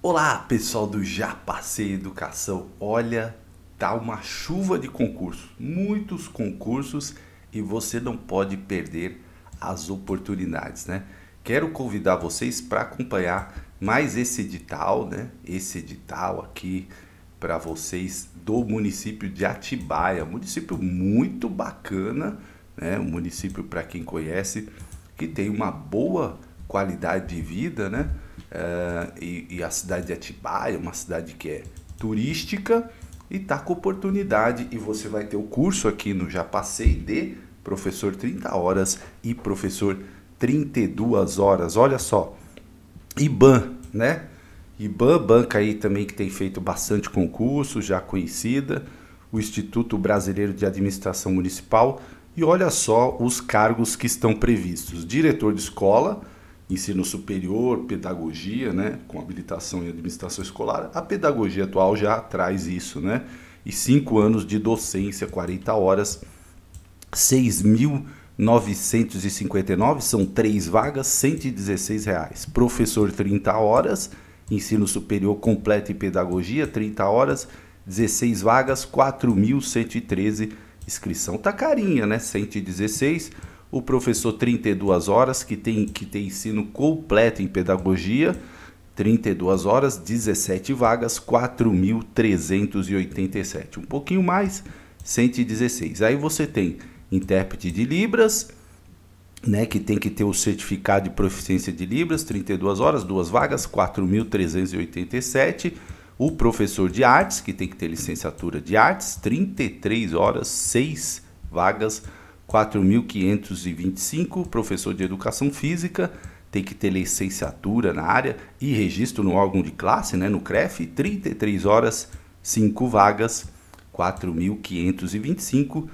Olá, pessoal do Já Passei Educação. Olha, tá uma chuva de concursos, muitos concursos e você não pode perder as oportunidades, né? Quero convidar vocês para acompanhar mais esse edital, né? Esse edital aqui para vocês do município de Atibaia, município muito bacana, né? Um município, para quem conhece, que tem uma boa qualidade de vida, né? E a cidade de Atibaia é uma cidade que é turística e tá com oportunidade, e você vai ter o curso aqui no Já Passei de professor 30 horas e professor 32 horas. Olha só, IBAN, né? IBAN, banca aí também que tem feito bastante concurso, já conhecida, o Instituto Brasileiro de Administração Municipal. E olha só os cargos que estão previstos: diretor de escola, ensino superior, pedagogia, né, com habilitação em administração escolar. A pedagogia atual já traz isso, né? E 5 anos de docência, 40 horas, 6.959, são 3 vagas, R$ 116. Professor 30 horas, ensino superior completo e pedagogia, 30 horas, 16 vagas, 4.113. Inscrição tá carinha, né? 116. O professor 32 horas, que tem ensino completo em pedagogia, 32 horas, 17 vagas, 4.387. Um pouquinho mais, 116. Aí você tem intérprete de Libras, né, que tem que ter o certificado de proficiência de Libras, 32 horas, 2 vagas, 4.387. O professor de artes, que tem que ter licenciatura de artes, 33 horas, 6 vagas, 4.525. Professor de educação física, tem que ter licenciatura na área e registro no órgão de classe, né, no CREF, 33 horas, 5 vagas, 4.525.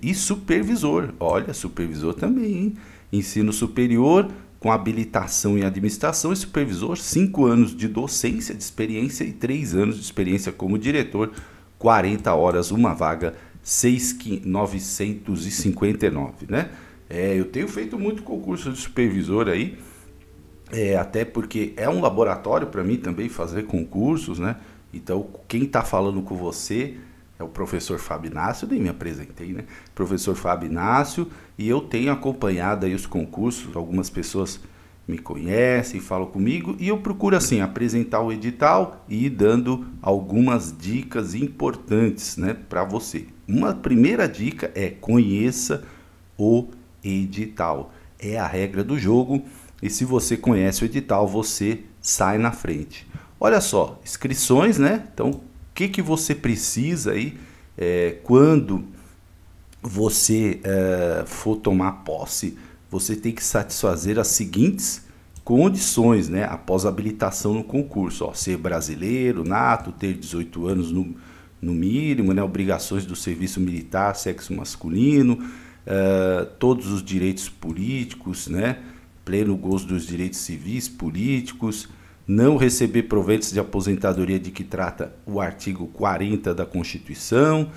E supervisor, olha, supervisor também, hein? Ensino superior com habilitação em administração e supervisor, 5 anos de docência de experiência e 3 anos de experiência como diretor, 40 horas, uma vaga, 6.959, né? Eu tenho feito muito concurso de supervisor aí, até porque é um laboratório para mim também fazer concursos, né? Então, quem está falando com você é o professor Fábio Inácio, nem me apresentei, né? Professor Fábio Inácio, e eu tenho acompanhado aí os concursos, algumas pessoas me conhecem, falam comigo, e eu procuro assim apresentar o edital e ir dando algumas dicas importantes, né, para você. Uma primeira dica é: conheça o edital. É a regra do jogo, e se você conhece o edital, você sai na frente. Olha só, inscrições, né? Então, o que você precisa aí quando você for tomar posse? Você tem que satisfazer as seguintes condições, né, após a habilitação no concurso: ó, ser brasileiro, nato, ter 18 anos no mínimo, né, obrigações do serviço militar, sexo masculino, todos os direitos políticos, né, pleno gozo dos direitos civis, políticos, não receber proventos de aposentadoria de que trata o artigo 40 da Constituição,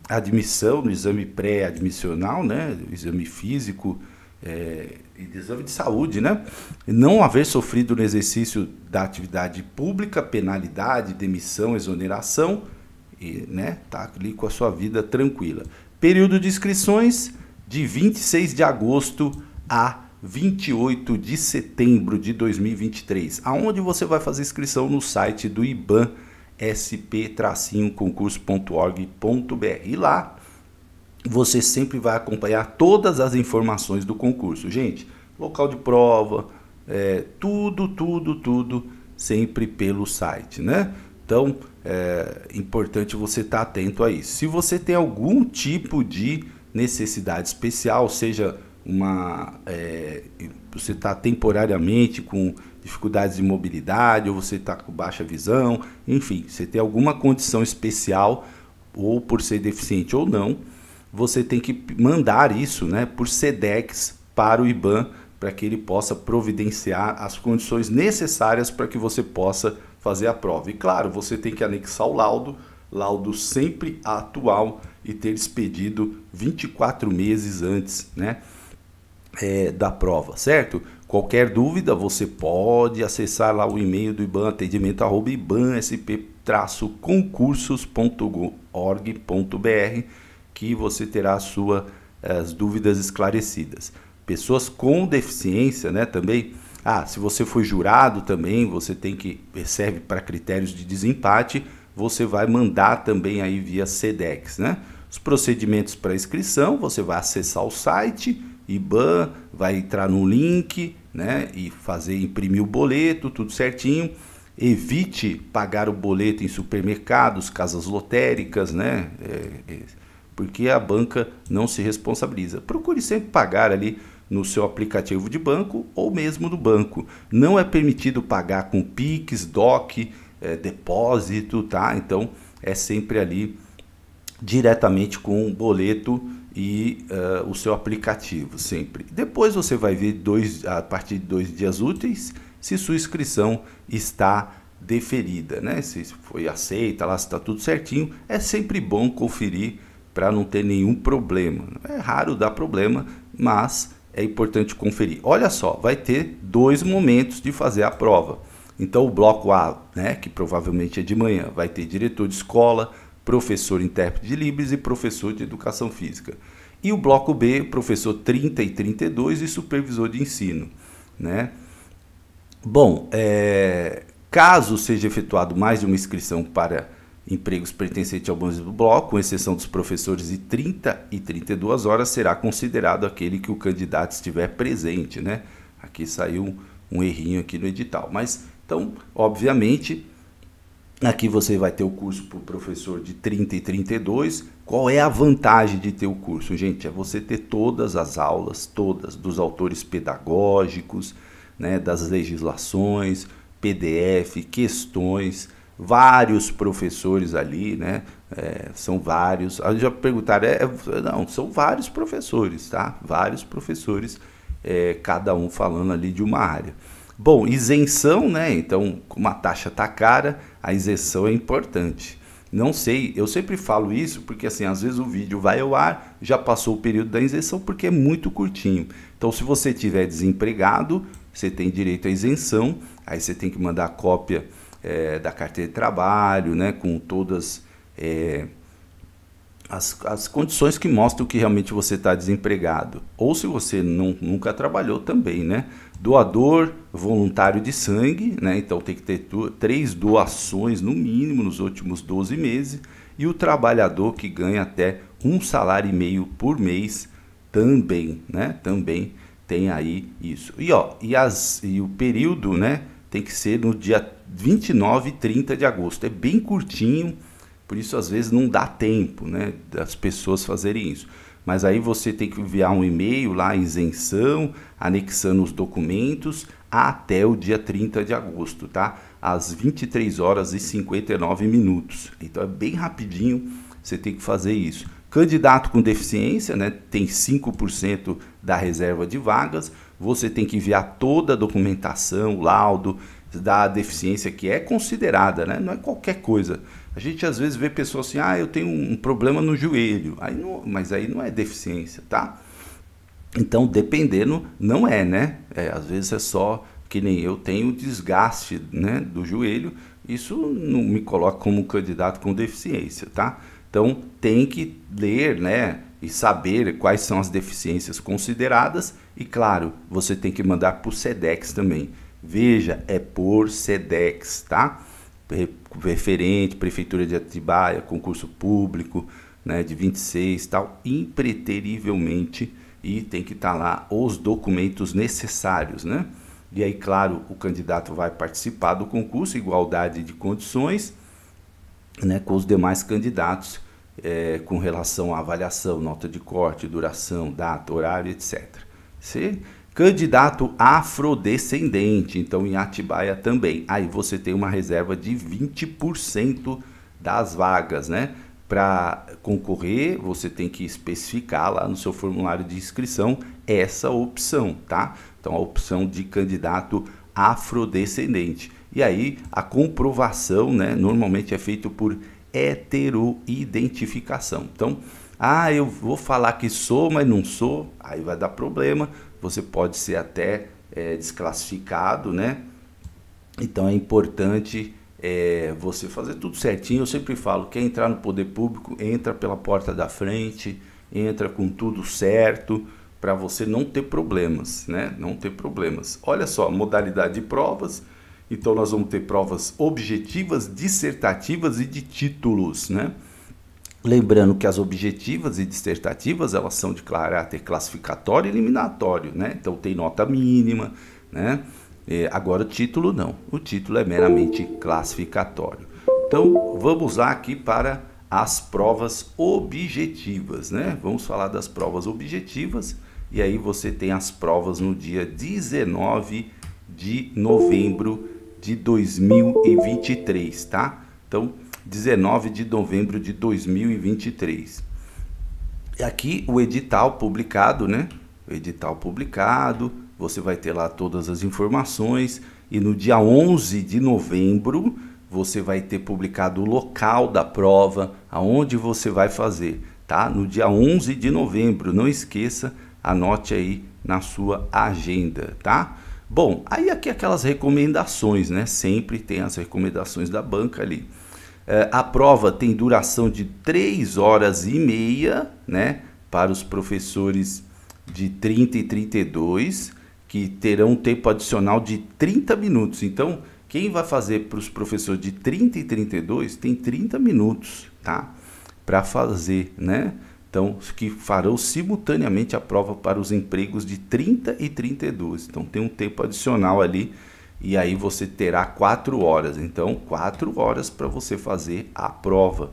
admissão no exame pré-admissional, né, exame físico e exame de saúde, né, não haver sofrido no exercício da atividade pública penalidade, demissão, exoneração, e, né, tá ali com a sua vida tranquila. Período de inscrições de 26 de agosto a 28 de setembro de 2023. Aonde você vai fazer inscrição? No site do IBAN, sp-concurso.org.br. E lá você sempre vai acompanhar todas as informações do concurso. Gente, local de prova, tudo sempre pelo site, né? Então, é importante você estar atento a isso. Se você tem algum tipo de necessidade especial, seja você está temporariamente com dificuldades de mobilidade, ou você está com baixa visão, enfim, você tem alguma condição especial, ou por ser deficiente ou não, você tem que mandar isso, né, por SEDEX para o IBAN, para que ele possa providenciar as condições necessárias para que você possa fazer a prova. E claro, você tem que anexar o laudo sempre atual e ter expedido 24 meses antes, né, da prova, certo? Qualquer dúvida, você pode acessar lá o e-mail do IBAN, atendimento@ibansp-concursos.org.br, que você terá as dúvidas esclarecidas. Pessoas com deficiência, né, também. Se você foi jurado também, você serve para critérios de desempate, você vai mandar também aí via SEDEX, né? Os procedimentos para inscrição, você vai acessar o site IBAN, vai entrar no link, né, e imprimir o boleto, tudo certinho. Evite pagar o boleto em supermercados, casas lotéricas, né, porque a banca não se responsabiliza. Procure sempre pagar ali no seu aplicativo de banco ou mesmo no banco. Não é permitido pagar com Pix, DOC, depósito, tá? Então é sempre ali diretamente com o boleto e o seu aplicativo, sempre. Depois você vai ver a partir de 2 dias úteis se sua inscrição está deferida, né? Se foi aceita, lá se está tudo certinho. É sempre bom conferir para não ter nenhum problema. É raro dar problema, mas é importante conferir. Olha só, vai ter 2 momentos de fazer a prova. Então o bloco A, né, que provavelmente é de manhã, vai ter diretor de escola, professor intérprete de Libras e professor de educação física. E o bloco B, professor 30 e 32 e supervisor de ensino, né? Bom, caso seja efetuado mais de uma inscrição para empregos pertencentes ao mesmo bloco, com exceção dos professores de 30 e 32 horas, será considerado aquele que o candidato estiver presente, né? Aqui saiu um errinho aqui no edital. Mas, então, obviamente, aqui você vai ter o curso para o professor de 30 e 32. Qual é a vantagem de ter o curso, gente? É você ter todas as aulas, todas, dos autores pedagógicos, né, das legislações, PDF, questões, vários professores ali, né? São vários. Aí já perguntaram, não, são vários professores, tá? Vários professores, cada um falando ali de uma área. Bom, isenção, né? Então, como a taxa tá cara, a isenção é importante. Não sei, eu sempre falo isso porque assim, às vezes o vídeo vai ao ar, já passou o período da isenção porque é muito curtinho. Então, se você tiver desempregado, você tem direito à isenção, aí você tem que mandar a cópia da carteira de trabalho, né, com todas as condições que mostram que realmente você está desempregado. Ou se você nunca trabalhou também, né? Doador voluntário de sangue, né? Então tem que ter 3 doações no mínimo nos últimos 12 meses. E o trabalhador que ganha até 1,5 salário por mês também, né? Também tem aí isso. E o período, né, tem que ser no dia 29 e 30 de agosto. É bem curtinho, por isso às vezes não dá tempo, né, das pessoas fazerem isso. Mas aí você tem que enviar um e-mail lá, isenção, anexando os documentos até o dia 30 de agosto, tá? Às 23 horas e 59 minutos. Então é bem rapidinho, você tem que fazer isso. Candidato com deficiência, né, tem 5% da reserva de vagas. Você tem que enviar toda a documentação, laudo da deficiência que é considerada, né? Não é qualquer coisa. A gente às vezes vê pessoas assim, eu tenho um problema no joelho, mas aí não é deficiência, tá? Então, dependendo, não é, né? Às vezes é só que nem eu tenho desgaste, né, do joelho, isso não me coloca como candidato com deficiência, tá? Então, tem que ler, né, e saber quais são as deficiências consideradas e, claro, você tem que mandar por SEDEX também. Veja, é por SEDEX, tá? Referente, Prefeitura de Atibaia, concurso público, né, de 26 tal, impreterivelmente, e tem que estar lá os documentos necessários, né? E aí, claro, o candidato vai participar do concurso, igualdade de condições, né, com os demais candidatos, com relação à avaliação, nota de corte, duração, data, horário, etc. Candidato afrodescendente, então em Atibaia também. Aí você tem uma reserva de 20% das vagas, né? Para concorrer, você tem que especificar lá no seu formulário de inscrição essa opção, tá? Então a opção de candidato afrodescendente. E aí a comprovação, né, normalmente é feito por heteroidentificação. Então, eu vou falar que sou, mas não sou, aí vai dar problema. Você pode ser até desclassificado, né? Então é importante você fazer tudo certinho. Eu sempre falo, quer entrar no poder público, entra pela porta da frente, entra com tudo certo, para você não ter problemas, né? Não ter problemas. Olha só, modalidade de provas. Então nós vamos ter provas objetivas, dissertativas e de títulos, né? Lembrando que as objetivas e dissertativas, elas são de caráter classificatório e eliminatório, né? Então tem nota mínima, né? Agora o título não, o título é meramente classificatório. Então vamos lá aqui para as provas objetivas, né? Vamos falar das provas objetivas e aí você tem as provas no dia 19 de novembro de 2023, tá? Então 19 de novembro de 2023. E aqui o edital publicado, né? O edital publicado, você vai ter lá todas as informações e no dia 11 de novembro você vai ter publicado o local da prova, aonde você vai fazer, tá? No dia 11 de novembro, não esqueça, anote aí na sua agenda, tá? Bom, aí aqui aquelas recomendações, né? Sempre tem as recomendações da banca ali. A prova tem duração de 3 horas e meia, né? Para os professores de 30 e 32, que terão um tempo adicional de 30 minutos. Então, quem vai fazer para os professores de 30 e 32 tem 30 minutos, tá? Para fazer, né? Então, que farão simultaneamente a prova para os empregos de 30 e 32. Então, tem um tempo adicional ali e aí você terá 4 horas. Então, 4 horas para você fazer a prova.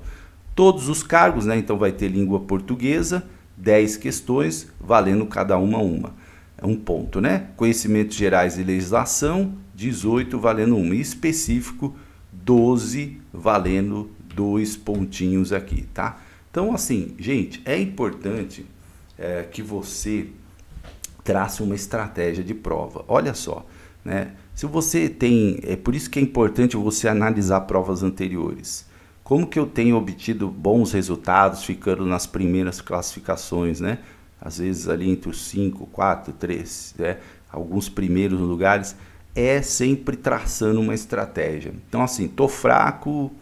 Todos os cargos, né? Então, vai ter língua portuguesa, 10 questões, valendo cada uma. É um ponto, né? Conhecimentos gerais e legislação, 18 valendo 1. E específico, 12 valendo 2 pontinhos aqui, tá? Então, assim, gente, é importante que você trace uma estratégia de prova. Olha só, né? Se você tem... É por isso que é importante você analisar provas anteriores. Como que eu tenho obtido bons resultados ficando nas primeiras classificações, né? Às vezes ali entre os 5, 4, 3, né? Alguns primeiros lugares, é sempre traçando uma estratégia. Então, assim, tô fraco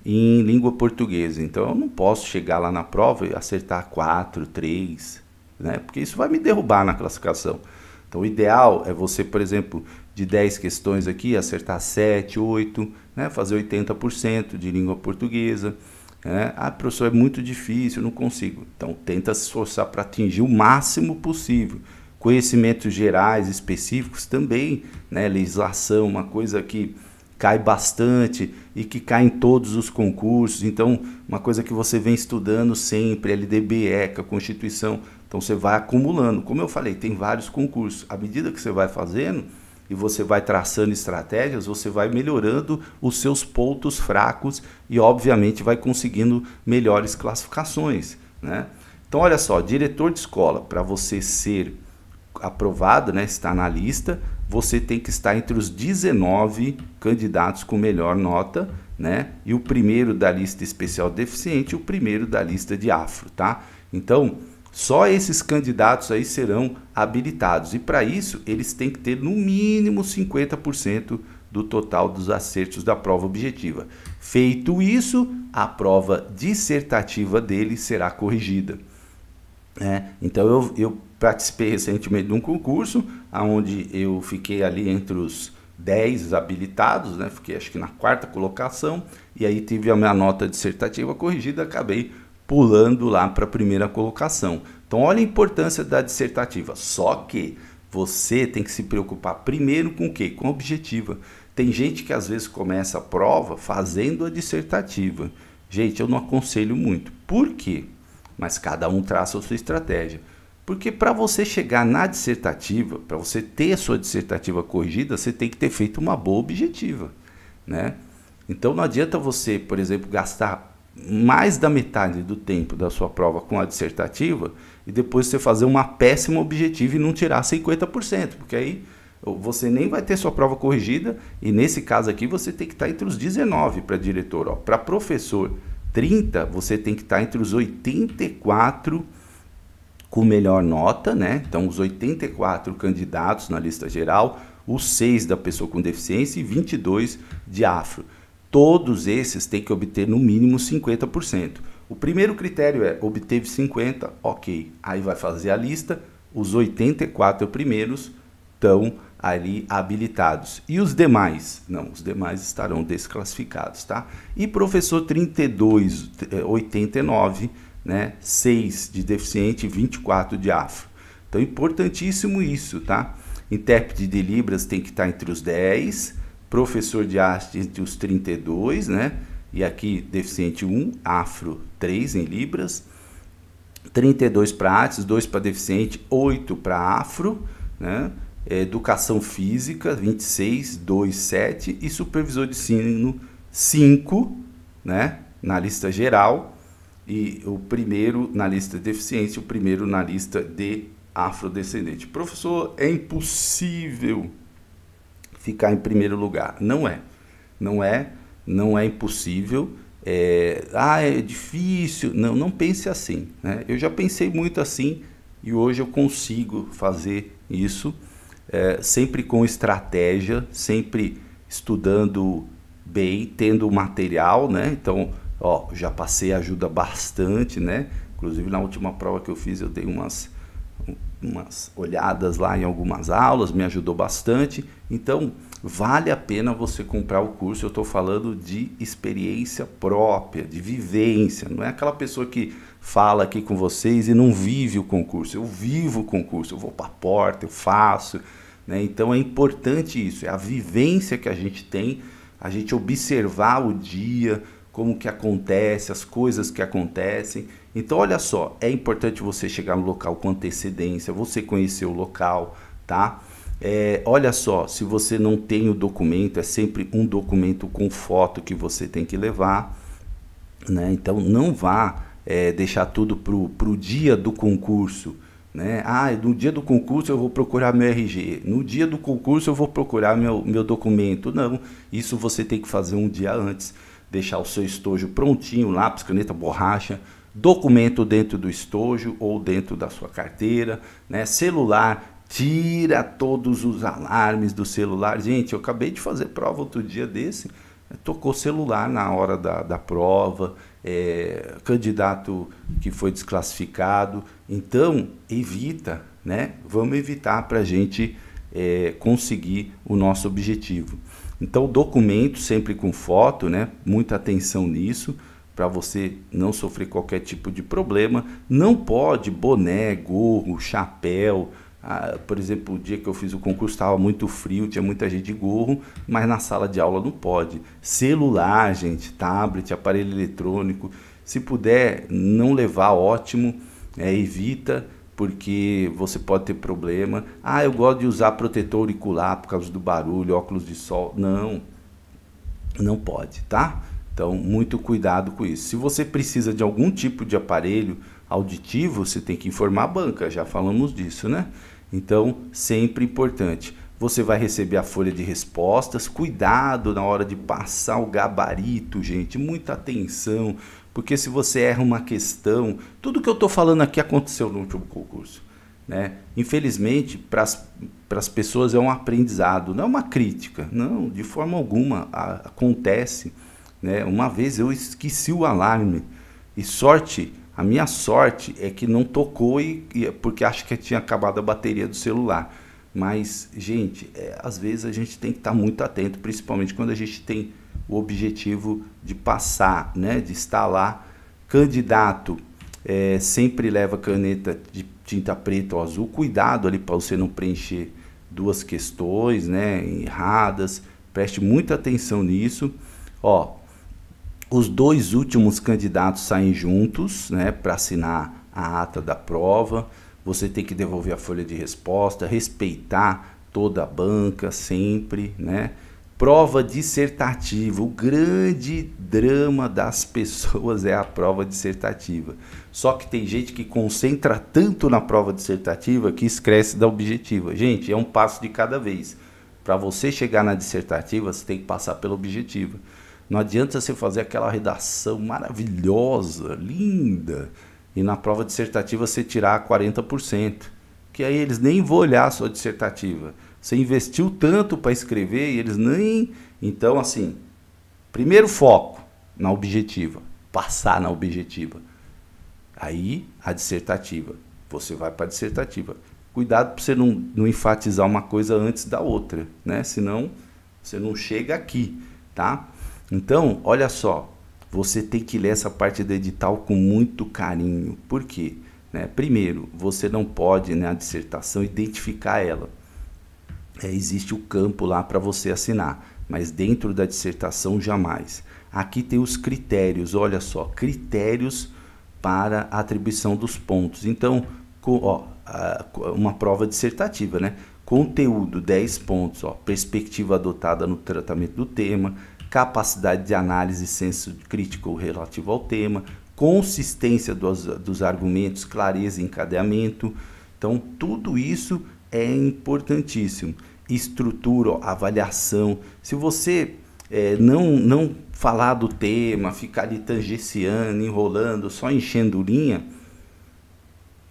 em língua portuguesa, então eu não posso chegar lá na prova e acertar 4, 3, né? Porque isso vai me derrubar na classificação. Então o ideal é você, por exemplo, de 10 questões aqui, acertar 7, 8, né? Fazer 80% de língua portuguesa, né? Ah, professor, é muito difícil, eu não consigo. Então tenta se esforçar para atingir o máximo possível. Conhecimentos gerais específicos também, né? Legislação, uma coisa que cai bastante e que cai em todos os concursos. Então, uma coisa que você vem estudando sempre, LDB, ECA, Constituição. Então, você vai acumulando. Como eu falei, tem vários concursos. À medida que você vai fazendo e você vai traçando estratégias, você vai melhorando os seus pontos fracos e, obviamente, vai conseguindo melhores classificações, né? Então, olha só, diretor de escola, para você ser aprovado, né, está na lista, você tem que estar entre os 19 candidatos com melhor nota, né? E o primeiro da lista especial deficiente, o primeiro da lista de afro, tá? Então, só esses candidatos aí serão habilitados. E para isso, eles têm que ter no mínimo 50% do total dos acertos da prova objetiva. Feito isso, a prova dissertativa dele será corrigida. Então eu participei recentemente de um concurso onde eu fiquei ali entre os 10 habilitados, né? Fiquei acho que na 4ª colocação e aí tive a minha nota dissertativa corrigida, acabei pulando lá para a 1ª colocação. Então olha a importância da dissertativa, só que você tem que se preocupar primeiro com o quê? Com a objetiva. Tem gente que às vezes começa a prova fazendo a dissertativa. Gente, eu não aconselho muito. Por quê? Mas cada um traça a sua estratégia. Porque para você chegar na dissertativa, para você ter a sua dissertativa corrigida, você tem que ter feito uma boa objetiva, né? Então não adianta você, por exemplo, gastar mais da metade do tempo da sua prova com a dissertativa e depois você fazer uma péssima objetiva e não tirar 50%, porque aí você nem vai ter sua prova corrigida e nesse caso aqui você tem que estar entre os 19 para diretor. Para professor 30, você tem que estar entre os 84 com melhor nota, né? Então, os 84 candidatos na lista geral, os 6 da pessoa com deficiência e 22 de afro. Todos esses têm que obter no mínimo 50%. O primeiro critério é, obteve 50, ok. Aí vai fazer a lista, os 84 primeiros estão ali habilitados. E os demais? Não, os demais estarão desclassificados, tá? E professor 32, 89, né? 6 de deficiente e 24 de afro. Então, importantíssimo isso, tá? Intérprete de Libras tem que estar entre os 10, professor de arte entre os 32, né? E aqui deficiente 1, afro 3 em Libras, 32 para artes, 2 para deficiente, 8 para afro, né? Educação física 26, 2, 7 e supervisor de ensino 5, né? Na lista geral, e o primeiro na lista de deficiência, o primeiro na lista de afrodescendente. Professor, é impossível ficar em primeiro lugar. Não é impossível. É difícil. Não pense assim, né? Eu já pensei muito assim e hoje eu consigo fazer isso, sempre com estratégia, sempre estudando bem, tendo material, né? Então, já passei, ajuda bastante, né? Inclusive na última prova que eu fiz eu dei umas olhadas lá em algumas aulas, me ajudou bastante. Então, vale a pena você comprar o curso. Eu estou falando de experiência própria, de vivência. Não é aquela pessoa que fala aqui com vocês e não vive o concurso. Eu vivo o concurso, eu vou para a porta, eu faço, né? Então, é importante isso, é a vivência que a gente tem, a gente observar o dia, como que acontece, as coisas que acontecem. Então, olha só, é importante você chegar no local com antecedência, você conhecer o local, tá? Olha só, se você não tem o documento, é sempre um documento com foto que você tem que levar, né? Então, não vá deixar tudo pro dia do concurso, né? No dia do concurso eu vou procurar meu RG, no dia do concurso eu vou procurar meu documento. Não, isso você tem que fazer um dia antes, deixar o seu estojo prontinho, lápis, caneta, borracha, documento dentro do estojo ou dentro da sua carteira, né? Celular, tira todos os alarmes do celular. Gente, eu acabei de fazer prova outro dia desse, tocou celular na hora da prova, candidato que foi desclassificado. Então, evita, né? Vamos evitar para a gente conseguir o nosso objetivo. Então, documento sempre com foto, né? Muita atenção nisso, para você não sofrer qualquer tipo de problema. Não pode boné, gorro, chapéu. Por exemplo, o dia que eu fiz o concurso estava muito frio, tinha muita gente de gorro, mas na sala de aula não pode. Celular, gente, tablet, aparelho eletrônico, se puder não levar, ótimo, evita, porque você pode ter problema. Eu gosto de usar protetor auricular por causa do barulho, óculos de sol. Não pode, tá? Então, muito cuidado com isso. Se você precisa de algum tipo de aparelho auditivo, você tem que informar a banca, já falamos disso, né? Então, sempre importante. Você vai receber a folha de respostas, cuidado na hora de passar o gabarito, gente, muita atenção, porque se você erra uma questão, tudo que eu estou falando aqui aconteceu no último concurso, né? Infelizmente, para as pessoas é um aprendizado, não é uma crítica, não, de forma alguma, acontece, né? Uma vez eu esqueci o alarme e a minha sorte é que não tocou porque acho que tinha acabado a bateria do celular. Mas, gente, às vezes a gente tem que estar muito atento, principalmente quando a gente tem o objetivo de passar, né? De estar lá. Candidato sempre leva caneta de tinta preta ou azul. Cuidado ali para você não preencher duas questões, né? Erradas. Preste muita atenção nisso. Os 2 últimos candidatos saem juntos, né, para assinar a ata da prova. Você tem que devolver a folha de resposta, respeitar toda a banca sempre, né? Prova dissertativa, o grande drama das pessoas é a prova dissertativa. Só que tem gente que concentra tanto na prova dissertativa que esquece da objetiva. Gente, é um passo de cada vez. Para você chegar na dissertativa, você tem que passar pela objetiva. Não adianta você fazer aquela redação maravilhosa, linda, e na prova dissertativa você tirar 40%, que aí eles nem vão olhar a sua dissertativa. Você investiu tanto para escrever e eles nem... Então, assim, primeiro foco na objetiva, passar na objetiva. Aí, a dissertativa. Você vai para a dissertativa. Cuidado para você não enfatizar uma coisa antes da outra, né? Senão, você não chega aqui, tá? Então, olha só, você tem que ler essa parte do edital com muito carinho. Por quê? Primeiro, você não pode, na dissertação, identificar ela. Existe o campo lá para você assinar, mas dentro da dissertação jamais. Aqui tem os critérios, olha só, critérios para a atribuição dos pontos. Então, uma prova dissertativa, né? Conteúdo, 10 pontos, perspectiva adotada no tratamento do tema, capacidade de análise e senso crítico relativo ao tema, consistência dos argumentos, clareza e encadeamento. Então, tudo isso é importantíssimo. Estrutura, avaliação. Se você não falar do tema, ficar ali tangenciando, enrolando, só enchendo linha,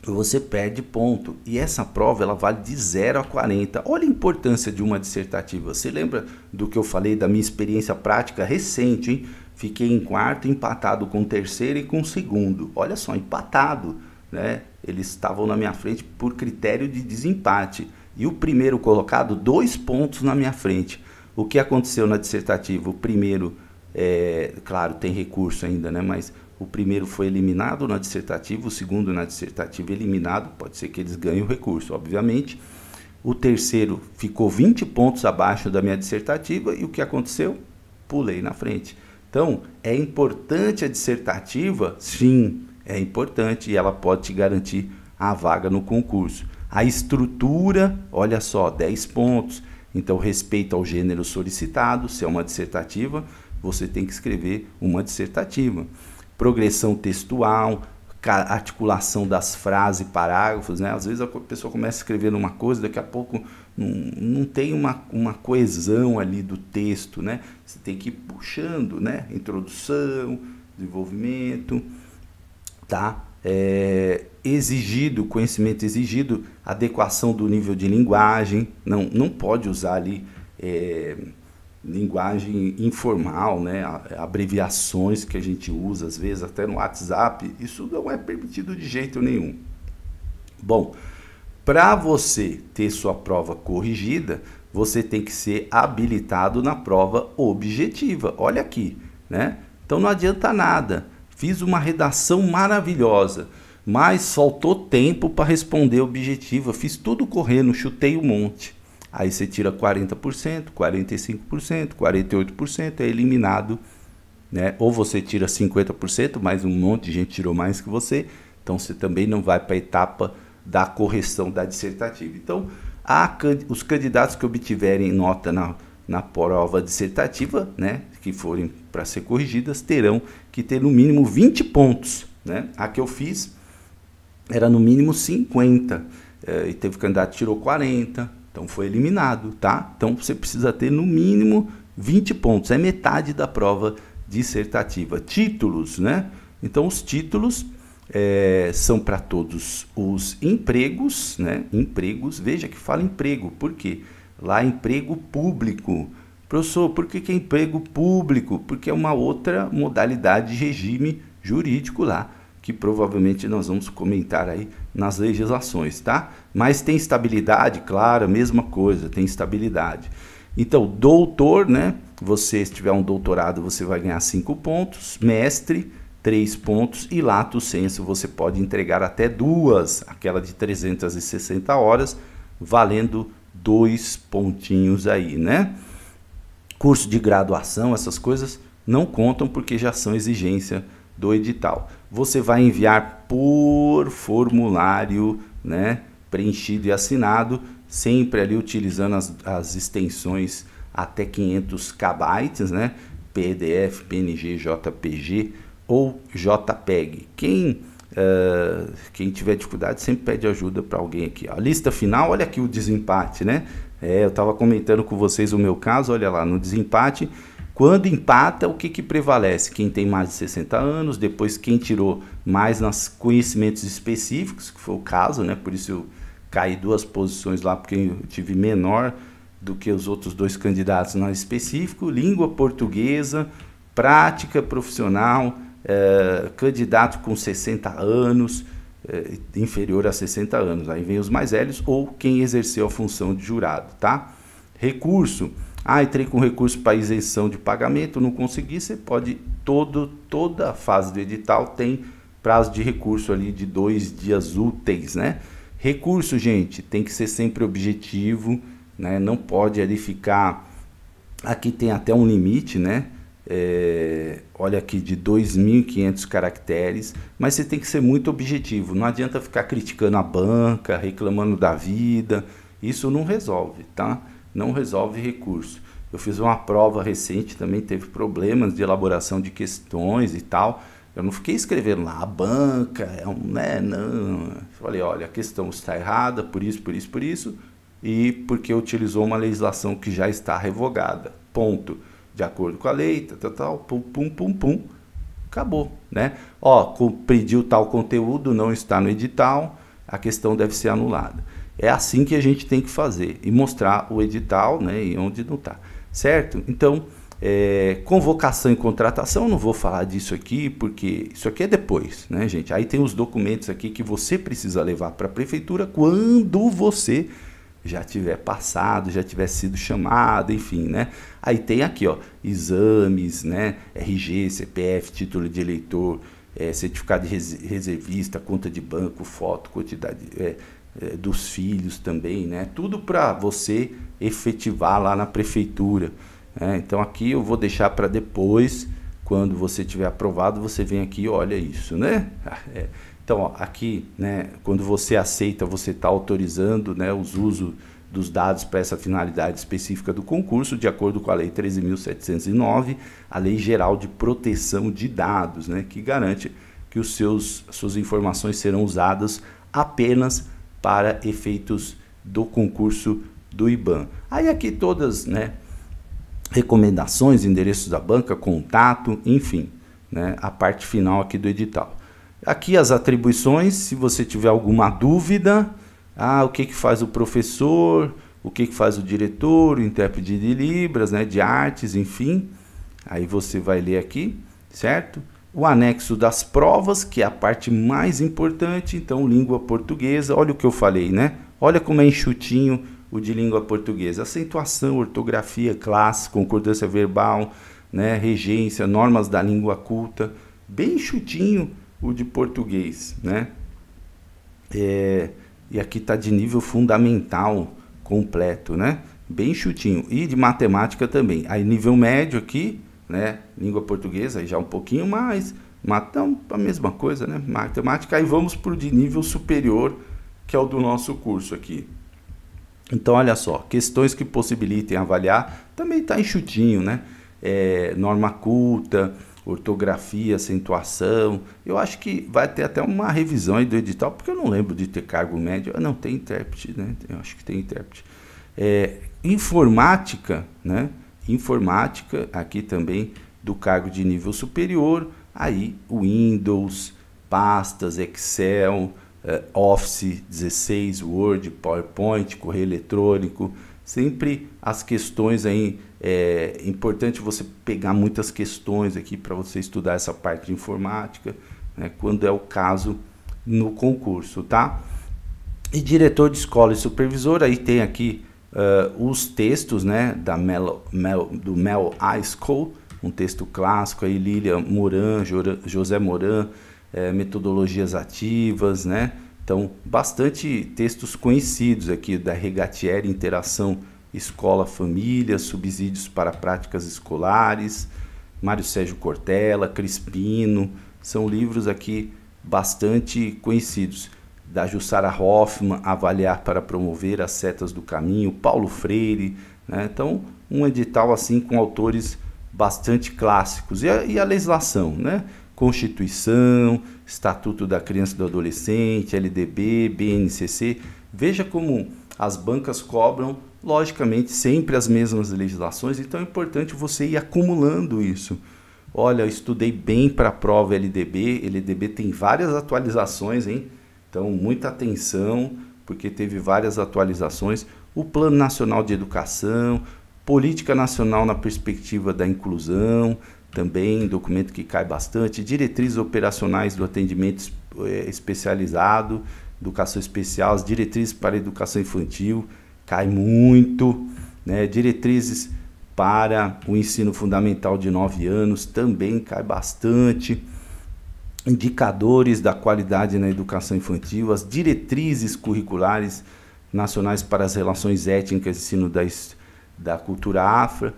você perde ponto. E essa prova ela vale de 0 a 40. Olha a importância de uma dissertativa. Você lembra do que eu falei da minha experiência prática recente, hein? Fiquei em quarto, empatado com o terceiro e com o segundo. Olha só, empatado, né? Eles estavam na minha frente por critério de desempate. E o primeiro colocado, 2 pontos na minha frente. O que aconteceu na dissertativa? O primeiro, claro, tem recurso ainda, né? Mas o primeiro foi eliminado na dissertativa, o segundo na dissertativa eliminado. Pode ser que eles ganhem o recurso, obviamente. O terceiro ficou 20 pontos abaixo da minha dissertativa. E o que aconteceu? Pulei na frente. Então, é importante a dissertativa? Sim, é importante e ela pode te garantir a vaga no concurso. A estrutura, olha só, 10 pontos. Então, respeito ao gênero solicitado, se é uma dissertativa, você tem que escrever uma dissertativa. Progressão textual, articulação das frases e parágrafos, né? Às vezes a pessoa começa escrevendo uma coisa, daqui a pouco não tem uma coesão ali do texto, né? Você tem que ir puxando, né? Introdução, desenvolvimento, tá? Exigido, conhecimento exigido, adequação do nível de linguagem, não pode usar ali linguagem informal, né? Abreviações que a gente usa às vezes até no WhatsApp, isso não é permitido de jeito nenhum. Bom, para você ter sua prova corrigida, você tem que ser habilitado na prova objetiva. Olha aqui, né? Então não adianta nada. Fiz uma redação maravilhosa, mas faltou tempo para responder objetiva. Fiz tudo correndo, chutei um monte. Aí você tira 40%, 45%, 48%, é eliminado, né? Ou você tira 50%, mas um monte de gente tirou mais que você, então você também não vai para a etapa da correção da dissertativa. Então, os candidatos que obtiverem nota na prova dissertativa, né, que forem para ser corrigidas, terão que ter no mínimo 20 pontos, né? A que eu fiz era no mínimo 50, e teve candidato que tirou 40, então foi eliminado, tá? Então você precisa ter no mínimo 20 pontos, é metade da prova dissertativa. Títulos, né? Então os títulos são para todos os empregos, né? Empregos, veja que fala emprego, por quê? Lá emprego público. Professor, por que é emprego público? Porque é uma outra modalidade de regime jurídico lá, que provavelmente nós vamos comentar aí nas legislações, tá? Mas tem estabilidade, claro, mesma coisa, tem estabilidade. Então, doutor, né? Você, se tiver um doutorado, você vai ganhar 5 pontos, mestre, 3 pontos, e lato sensu você pode entregar até 2, aquela de 360 horas, valendo 2 pontinhos aí, né? Curso de graduação, essas coisas não contam porque já são exigência do edital. Você vai enviar por formulário, né, preenchido e assinado, sempre ali utilizando as extensões até 500 KB, né, PDF, PNG, JPG ou JPEG. Quem tiver dificuldade sempre pede ajuda para alguém aqui. A lista final, olha aqui o desempate, né? Eu estava comentando com vocês o meu caso, olha lá, no desempate, Quando empata, o que prevalece? Quem tem mais de 60 anos, depois quem tirou mais nos conhecimentos específicos, que foi o caso, né? Por isso eu caí 2 posições lá, porque eu tive menor do que os outros 2 candidatos no específico, língua portuguesa, prática profissional, candidato com 60 anos, inferior a 60 anos, aí vem os mais velhos ou quem exerceu a função de jurado, tá? Recurso, entrei com recurso para isenção de pagamento, não consegui, você pode, toda a fase do edital tem prazo de recurso ali de 2 dias úteis, né? Recurso, gente, tem que ser sempre objetivo, né? Não pode ali ficar, aqui tem até um limite, né? Olha aqui, de 2.500 caracteres, mas você tem que ser muito objetivo, não adianta ficar criticando a banca, reclamando da vida, isso não resolve, tá? Não resolve recurso. Eu fiz uma prova recente, também teve problemas de elaboração de questões e tal, eu não fiquei escrevendo lá, a banca né, não, eu falei, olha, a questão está errada, por isso, e porque utilizou uma legislação que já está revogada, ponto. De acordo com a lei, pum, acabou, né? Pediu tal conteúdo, não está no edital, a questão deve ser anulada. É assim que a gente tem que fazer, e mostrar o edital, né, e onde não está, certo? Então, convocação e contratação, não vou falar disso aqui, porque isso aqui é depois, né, gente? Aí tem os documentos aqui que você precisa levar para a prefeitura quando você já tiver passado, já tiver sido chamado, enfim, né? Aí tem aqui, exames, né? RG, CPF, título de eleitor, certificado de reservista, conta de banco, foto, quantidade dos filhos também, né? Tudo para você efetivar lá na prefeitura. Então aqui eu vou deixar para depois, quando você tiver aprovado, você vem aqui e olha isso, né? Então, aqui, né, quando você aceita, você está autorizando, né, os usos dos dados para essa finalidade específica do concurso, de acordo com a Lei 13.709, a Lei Geral de Proteção de Dados, né, que garante que suas informações serão usadas apenas para efeitos do concurso do IBAN. Aí aqui todas, né, recomendações, endereços da banca, contato, enfim, né, a parte final aqui do edital. Aqui as atribuições, se você tiver alguma dúvida, o que faz o professor, o que faz o diretor, o intérprete de Libras, né, de artes, enfim. Aí você vai ler aqui, certo? O anexo das provas, que é a parte mais importante, então língua portuguesa, olha o que eu falei, né? Olha como é enxutinho o de língua portuguesa. Acentuação, ortografia, classe, concordância verbal, né, regência, normas da língua culta, bem enxutinho o de português, né? E aqui está de nível fundamental completo, né? Bem chutinho. E de matemática também. Aí nível médio aqui, né? Língua portuguesa, aí já um pouquinho mais. Então, a mesma coisa, né? Matemática. Aí vamos para o de nível superior, que é o do nosso curso aqui. Então, olha só. Questões que possibilitem avaliar. Também está enxutinho, né? Norma culta, ortografia, acentuação. Eu acho que vai ter até uma revisão aí do edital, porque eu não lembro de ter cargo médio. Não, tem intérprete, né? Eu acho que tem intérprete. Informática, né? Informática, aqui também do cargo de nível superior. Aí, Windows, pastas, Excel, Office 16, Word, PowerPoint, correio eletrônico. Sempre as questões aí, é importante você pegar muitas questões aqui para você estudar essa parte de informática, né, quando é o caso no concurso, tá? E diretor de escola e supervisor, aí tem aqui os textos, né, do Mel High School, um texto clássico aí, Lília Moran, José Moran, metodologias ativas, né? Então, bastante textos conhecidos aqui da Regatieri, Interação Escola-Família, Subsídios para Práticas Escolares, Mário Sérgio Cortella, Crispino, são livros aqui bastante conhecidos. Da Jussara Hoffmann, Avaliar para Promover as Setas do Caminho, Paulo Freire, né? Então, um edital assim com autores bastante clássicos. E a legislação, né? Constituição, Estatuto da Criança e do Adolescente, LDB, BNCC. Veja como as bancas cobram logicamente sempre as mesmas legislações, então é importante você ir acumulando isso. Olha, eu estudei bem para a prova LDB, LDB tem várias atualizações, hein? Então muita atenção, porque teve várias atualizações. O Plano Nacional de Educação, Política Nacional na Perspectiva da Inclusão, também documento que cai bastante, diretrizes operacionais do atendimento especializado, educação especial, as diretrizes para a educação infantil, cai muito, né? Diretrizes para o ensino fundamental de 9 anos, também cai bastante, indicadores da qualidade na educação infantil, as diretrizes curriculares nacionais para as relações étnicas e ensino da cultura afro.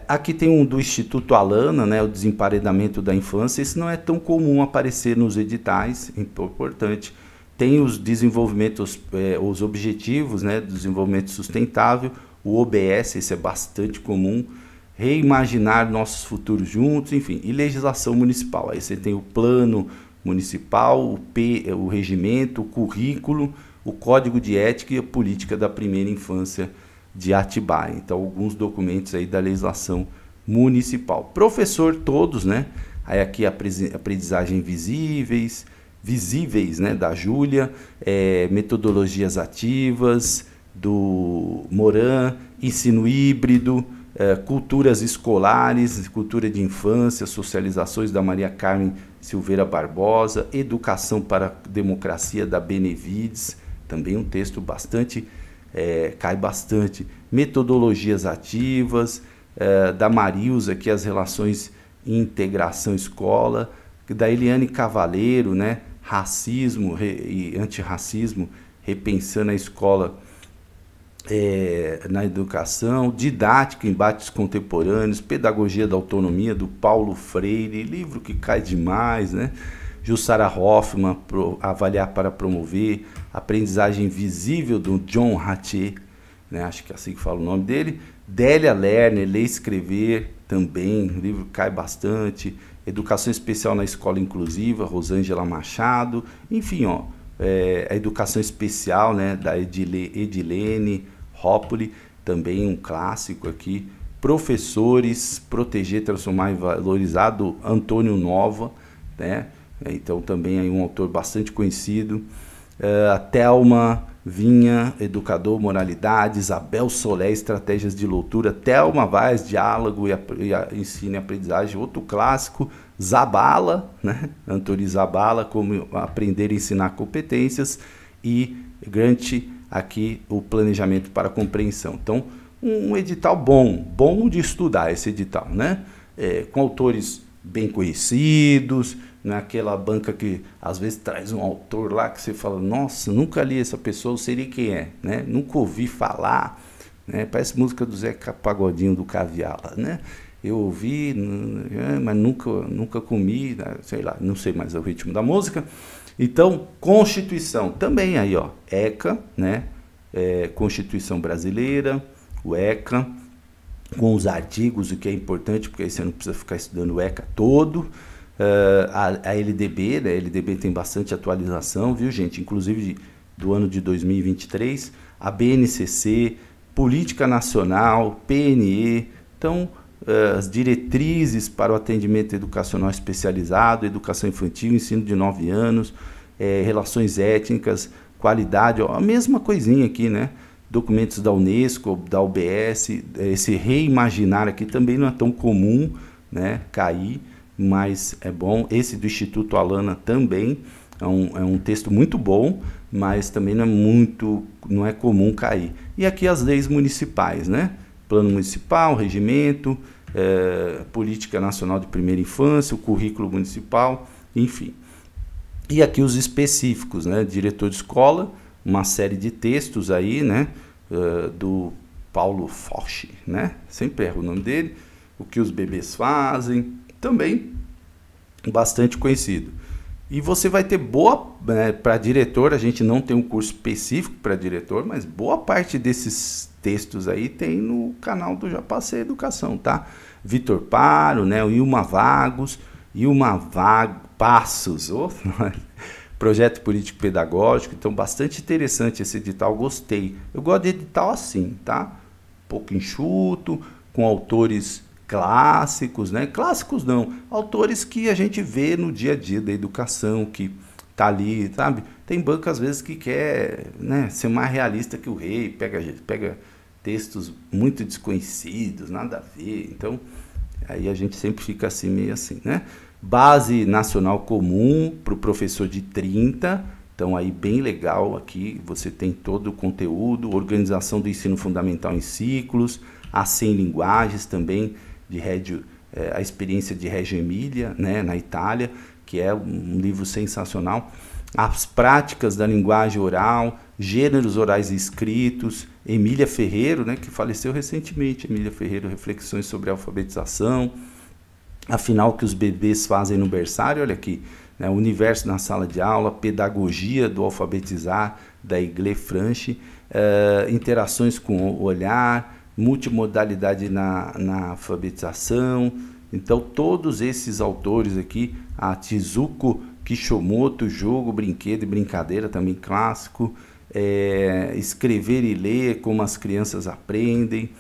Aqui tem um do Instituto Alana, né, o desemparedamento da infância. Isso não é tão comum aparecer nos editais, é importante. Tem os desenvolvimentos, os objetivos, né, do desenvolvimento sustentável, o OBS, esse é bastante comum. Reimaginar nossos futuros juntos, enfim, e legislação municipal. Aí você tem o plano municipal, o regimento, o currículo, o código de ética e a política da primeira infância de Atibaia. Então, alguns documentos aí da legislação municipal. Professor todos, né? Aí aqui a aprendizagem visíveis, né? Da Júlia, metodologias ativas, do Moran, ensino híbrido, culturas escolares, cultura de infância, socializações da Maria Carmen Silveira Barbosa, educação para a democracia da Benevides, também um texto bastante... cai bastante, metodologias ativas, da Marilza, aqui as relações integração escola, da Eliane Cavaleiro, né, racismo e antirracismo, repensando a escola na educação, didática, embates contemporâneos, pedagogia da autonomia, do Paulo Freire, livro que cai demais, né? Jussara Hoffmann, avaliar para promover, aprendizagem visível do John Hattie, né? Acho que é assim que fala o nome dele. Délia Lerner, ler e escrever, também, o livro cai bastante. Educação especial na escola inclusiva, Rosângela Machado, enfim, ó, a educação especial, né, da Edilene Rópoli, também um clássico aqui. Professores, proteger, transformar e valorizar, do Antônio Nova, né? Então também aí um autor bastante conhecido. A Thelma Vinha, educador, moralidade. Isabel Solé, estratégias de leitura. Thelma Vaz, diálogo e ensino e aprendizagem, outro clássico. Zabala, né? Antônio Zabala, como aprender e ensinar competências. E Grant, aqui o planejamento para compreensão. Então, um edital bom de estudar esse edital, né? Com autores bem conhecidos, naquela banca que às vezes traz um autor lá que você fala, nossa, nunca li essa pessoa, eu sei quem é, né? Nunca ouvi falar, né? Parece música do Zeca Pagodinho do Caviala, né? Eu ouvi, mas nunca comi, sei lá, não sei mais o ritmo da música. Então, Constituição, também aí, ó, ECA, né? Constituição Brasileira, o ECA, com os artigos, o que é importante, porque aí você não precisa ficar estudando o ECA todo. A LDB, né? A LDB tem bastante atualização, viu, gente? Inclusive do ano de 2023, a BNCC, Política Nacional, PNE, então as diretrizes para o atendimento educacional especializado, educação infantil, ensino de 9 anos, relações étnicas, qualidade, ó, a mesma coisinha aqui, né? Documentos da Unesco, da UBS, esse reimaginar aqui também não é tão comum, né, cair, mas é bom. Esse do Instituto Alana também é um texto muito bom, mas também não é comum cair. E aqui as leis municipais, né? Plano municipal, regimento, política nacional de primeira infância, o currículo municipal, enfim. E aqui os específicos, né? Diretor de escola, uma série de textos aí, né? Do Paulo Foch, né? Sempre erro o nome dele. O que os bebês fazem, também bastante conhecido. E você vai ter para diretor, a gente não tem um curso específico para diretor, mas boa parte desses textos aí tem no canal do Já Passei Educação, tá? Vitor Paro, né? O Ilma Passos, projeto político-pedagógico. Então, bastante interessante esse edital, gostei. Eu gosto de edital assim, tá? Um pouco enxuto, com autores clássicos, né? Clássicos não, autores que a gente vê no dia a dia da educação, que tá ali, sabe? Tem banco às vezes que quer, né, ser mais realista que o rei, pega textos muito desconhecidos, nada a ver. Então, aí a gente sempre fica assim, meio assim, né? Base nacional comum para o professor de 30. Então, aí bem legal aqui, você tem todo o conteúdo, organização do ensino fundamental em ciclos, as 100 linguagens também, a experiência de Reggio Emília, né, na Itália, que é um livro sensacional. As práticas da linguagem oral, gêneros orais escritos, Emília Ferreiro, né, que faleceu recentemente, Emília Ferreiro, reflexões sobre a alfabetização, afinal, o que os bebês fazem no berçário, olha aqui, né, o universo na sala de aula, pedagogia do alfabetizar, da Iglesias Franchi, interações com o olhar, multimodalidade na alfabetização. Então, todos esses autores aqui, a Tizuko Kishimoto, jogo, brinquedo e brincadeira, também clássico, escrever e ler, como as crianças aprendem,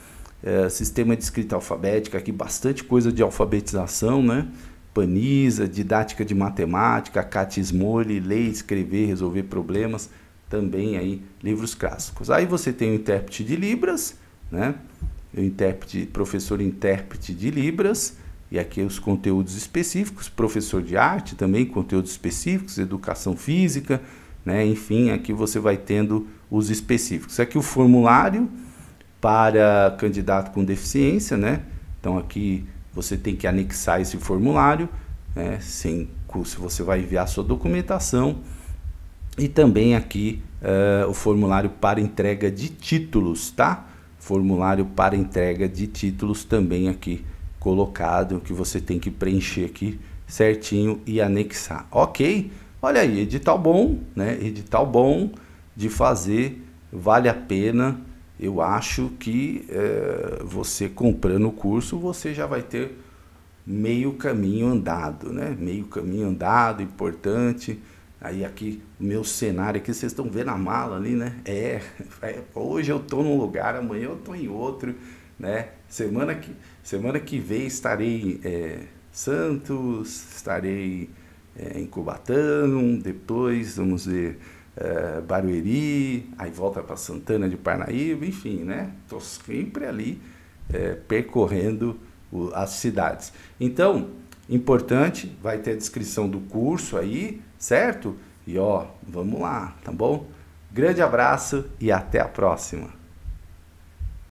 sistema de escrita alfabética, aqui bastante coisa de alfabetização, né? Paniza, didática de matemática, Catismole, ler, escrever, resolver problemas, também aí livros clássicos. Aí você tem o intérprete de Libras, né? O professor intérprete de Libras, e aqui os conteúdos específicos, professor de arte também, conteúdos específicos, educação física, né? Enfim, aqui você vai tendo os específicos. Aqui o formulário para candidato com deficiência, né? Então aqui você tem que anexar esse formulário, né? Sem custo, você vai enviar sua documentação. E também aqui o formulário para entrega de títulos, tá? Formulário para entrega de títulos também aqui colocado, que você tem que preencher aqui certinho e anexar. Ok? Olha aí, edital bom, né? Edital bom de fazer, vale a pena. Eu acho que você comprando o curso, você já vai ter meio caminho andado, né? Meio caminho andado, importante. Aí aqui, o meu cenário aqui, vocês estão vendo a mala ali, né? Hoje eu estou num lugar, amanhã eu estou em outro, né? Semana que vem estarei em Santos, estarei em Cubatão, depois vamos ver Barueri, aí volta para Santana de Parnaíba, enfim, né? Estou sempre ali percorrendo as cidades. Então, importante, vai ter a descrição do curso aí, certo? E ó, vamos lá, tá bom? Grande abraço e até a próxima!